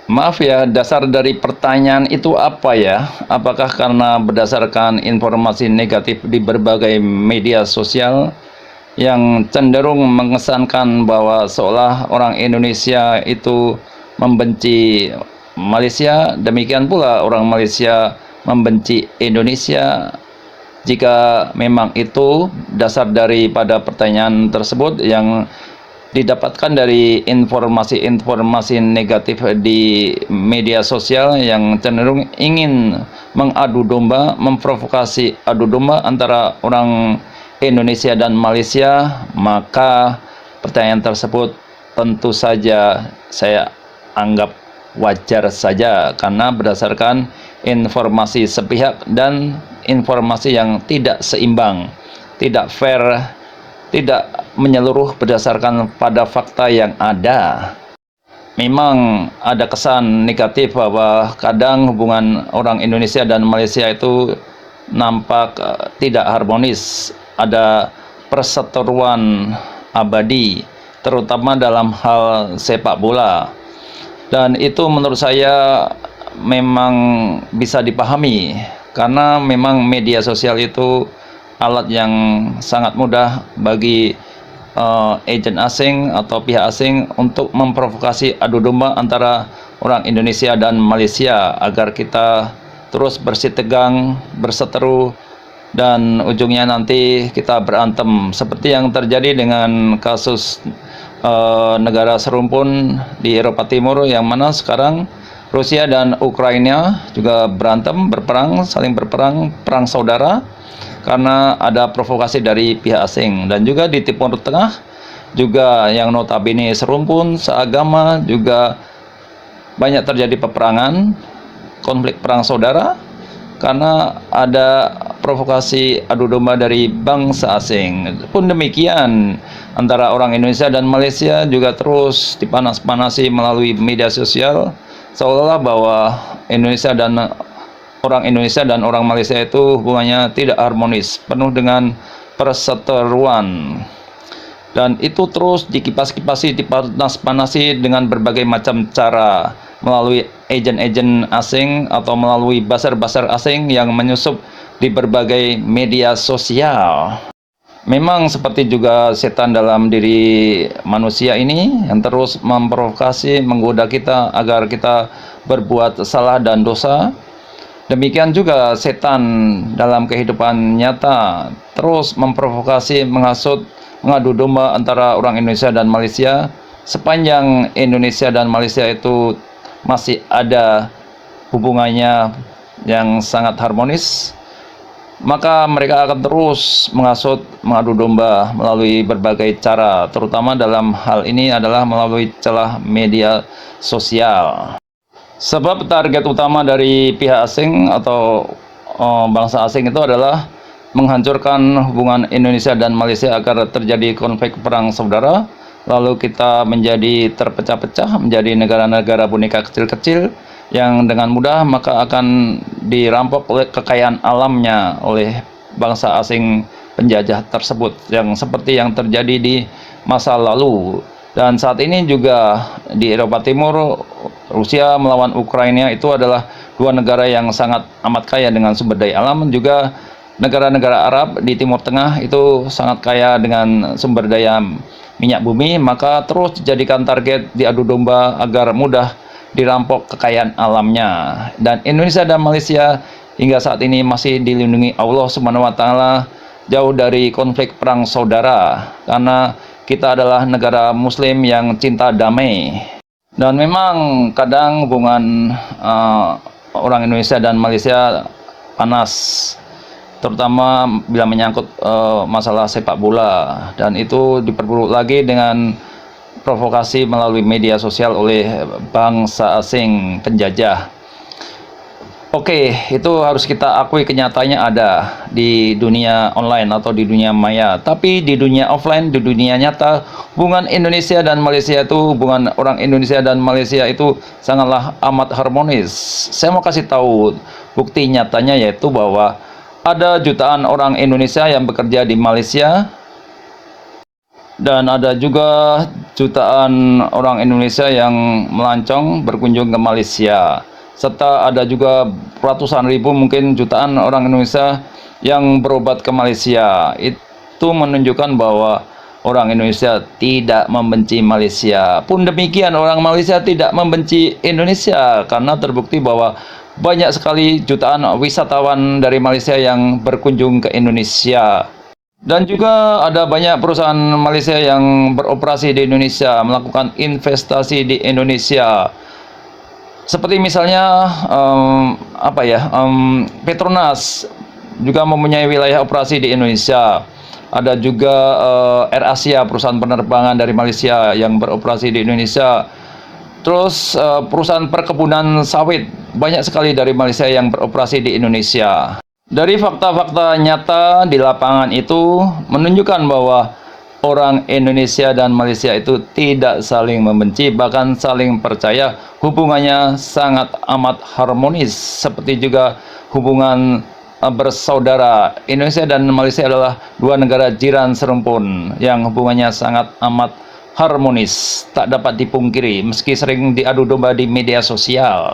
Maaf ya, dasar dari pertanyaan itu apa ya? Apakah karena berdasarkan informasi negatif di berbagai media sosial yang cenderung mengesankan bahwa seolah orang Indonesia itu membenci Malaysia, demikian pula orang Malaysia membenci Indonesia? Jika memang itu dasar daripada pertanyaan tersebut yang didapatkan dari informasi-informasi negatif di media sosial yang cenderung ingin mengadu domba, memprovokasi adu domba antara orang Indonesia dan Malaysia, maka pertanyaan tersebut tentu saja saya anggap wajar saja karena berdasarkan informasi sepihak dan informasi yang tidak seimbang, tidak fair, tidak menyeluruh berdasarkan pada fakta yang ada. Memang ada kesan negatif bahwa kadang hubungan orang Indonesia dan Malaysia itu nampak tidak harmonis, ada perseteruan abadi, terutama dalam hal sepak bola. Dan itu menurut saya memang bisa dipahami karena memang media sosial itu alat yang sangat mudah bagi agen asing atau pihak asing untuk memprovokasi adu domba antara orang Indonesia dan Malaysia agar kita terus bersitegang, berseteru, dan ujungnya nanti kita berantem seperti yang terjadi dengan kasus negara serumpun di Eropa Timur yang mana sekarang Rusia dan Ukraina juga berantem, berperang, saling berperang, perang saudara karena ada provokasi dari pihak asing. Dan juga di Timur Tengah juga yang notabene serumpun, seagama, juga banyak terjadi peperangan, konflik perang saudara karena ada provokasi adu domba dari bangsa asing. Pun demikian antara orang Indonesia dan Malaysia juga terus dipanas-panasi melalui media sosial seolah-olah bahwa orang Indonesia dan orang Malaysia itu hubungannya tidak harmonis, penuh dengan perseteruan. Dan itu terus dikipas-kipasi, dipanas-panasi dengan berbagai macam cara melalui agen-agen asing atau melalui buzzer-buzzer asing yang menyusup di berbagai media sosial. Memang seperti juga setan dalam diri manusia ini yang terus memprovokasi, menggoda kita agar kita berbuat salah dan dosa. Demikian juga setan dalam kehidupan nyata terus memprovokasi, menghasut, mengadu domba antara orang Indonesia dan Malaysia. Sepanjang Indonesia dan Malaysia itu masih ada hubungannya yang sangat harmonis, maka mereka akan terus menghasut, mengadu domba melalui berbagai cara, terutama dalam hal ini adalah melalui celah media sosial. Sebab target utama dari pihak asing atau bangsa asing itu adalah menghancurkan hubungan Indonesia dan Malaysia agar terjadi konflik perang saudara, lalu kita menjadi terpecah-pecah menjadi negara-negara boneka kecil-kecil yang dengan mudah maka akan dirampok oleh kekayaan alamnya oleh bangsa asing penjajah tersebut, yang seperti yang terjadi di masa lalu. Dan saat ini juga di Eropa Timur, Rusia melawan Ukraina itu adalah dua negara yang sangat amat kaya dengan sumber daya alam. Juga negara-negara Arab di Timur Tengah itu sangat kaya dengan sumber daya minyak bumi, maka terus dijadikan target diadu domba agar mudah dirampok kekayaan alamnya. Dan Indonesia dan Malaysia hingga saat ini masih dilindungi Allah Subhanahu wa taala jauh dari konflik perang saudara karena kita adalah negara muslim yang cinta damai. Dan memang kadang hubungan orang Indonesia dan Malaysia panas, terutama bila menyangkut masalah sepak bola, dan itu diperburuk lagi dengan provokasi melalui media sosial oleh bangsa asing penjajah. Oke, itu harus kita akui kenyataannya ada di dunia online atau di dunia maya. Tapi di dunia offline, di dunia nyata, hubungan Indonesia dan Malaysia itu, hubungan orang Indonesia dan Malaysia itu sangatlah amat harmonis. Saya mau kasih tahu bukti nyatanya, yaitu bahwa ada jutaan orang Indonesia yang bekerja di Malaysia Dan ada juga jutaan orang Indonesia yang melancong berkunjung ke Malaysia. Serta ada juga ratusan ribu, mungkin jutaan orang Indonesia yang berobat ke Malaysia. Itu menunjukkan bahwa orang Indonesia tidak membenci Malaysia. Pun demikian, orang Malaysia tidak membenci Indonesia karena terbukti bahwa banyak sekali jutaan wisatawan dari Malaysia yang berkunjung ke Indonesia. Dan juga ada banyak perusahaan Malaysia yang beroperasi di Indonesia, melakukan investasi di Indonesia. Seperti misalnya Petronas juga mempunyai wilayah operasi di Indonesia. Ada juga AirAsia, perusahaan penerbangan dari Malaysia yang beroperasi di Indonesia. Terus perusahaan perkebunan sawit banyak sekali dari Malaysia yang beroperasi di Indonesia. Dari fakta-fakta nyata di lapangan itu menunjukkan bahwa orang Indonesia dan Malaysia itu tidak saling membenci, bahkan saling percaya. Hubungannya sangat amat harmonis, seperti juga hubungan bersaudara. Indonesia dan Malaysia adalah dua negara jiran serumpun yang hubungannya sangat amat harmonis, tak dapat dipungkiri meski sering diadu domba di media sosial.